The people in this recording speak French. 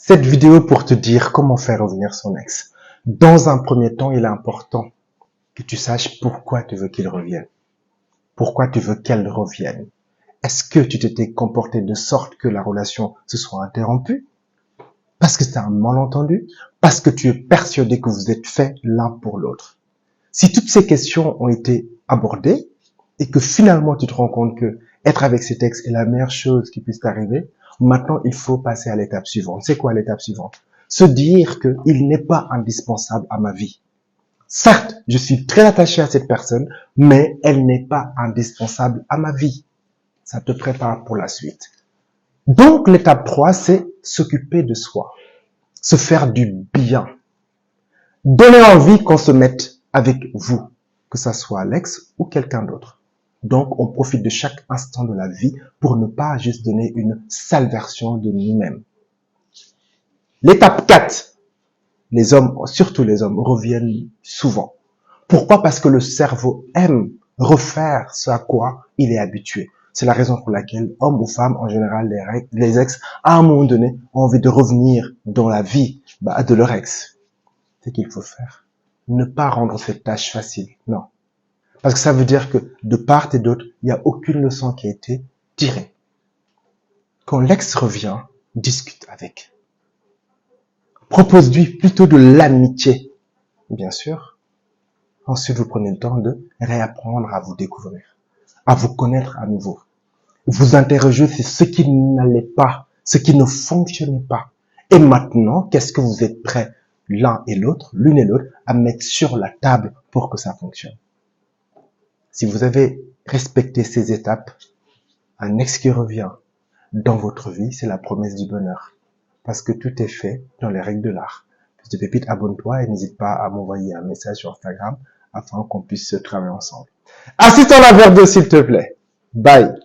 Cette vidéo pour te dire comment faire revenir son ex. Dans un premier temps, il est important que tu saches pourquoi tu veux qu'il revienne. Pourquoi tu veux qu'elle revienne. Est-ce que tu t'étais comporté de sorte que la relation se soit interrompue? Parce que c'est un malentendu? Parce que tu es persuadé que vous êtes faits l'un pour l'autre? Si toutes ces questions ont été abordées et que finalement tu te rends compte que être avec cet ex est la meilleure chose qui puisse t'arriver, maintenant il faut passer à l'étape suivante. C'est quoi l'étape suivante? Se dire qu'il n'est pas indispensable à ma vie. Certes, je suis très attaché à cette personne, mais elle n'est pas indispensable à ma vie. Ça te prépare pour la suite. Donc l'étape 3, c'est s'occuper de soi, se faire du bien. Donner envie qu'on se mette avec vous, que ça soit Alex ou quelqu'un d'autre. Donc, on profite de chaque instant de la vie pour ne pas juste donner une sale version de nous-mêmes. L'étape 4, les hommes, surtout les hommes, reviennent souvent. Pourquoi? Parce que le cerveau aime refaire ce à quoi il est habitué. C'est la raison pour laquelle, hommes ou femmes, en général, les ex, à un moment donné, ont envie de revenir dans la vie de leur ex. C'est qu'il faut faire. Ne pas rendre cette tâche facile, non. Parce que ça veut dire que de part et d'autre, il n'y a aucune leçon qui a été tirée. Quand l'ex revient, discute avec. Propose-lui plutôt de l'amitié, bien sûr. Ensuite, vous prenez le temps de réapprendre à vous découvrir, à vous connaître à nouveau. Vous interrogez sur ce qui n'allait pas, ce qui ne fonctionnait pas. Et maintenant, qu'est-ce que vous êtes prêts, l'un et l'autre, l'une et l'autre, à mettre sur la table pour que ça fonctionne? Si vous avez respecté ces étapes, un ex qui revient dans votre vie, c'est la promesse du bonheur. Parce que tout est fait dans les règles de l'art. Plus de pépites, abonne-toi et n'hésite pas à m'envoyer un message sur Instagram afin qu'on puisse travailler ensemble. Assiste en la verre d'eau, s'il te plaît. Bye.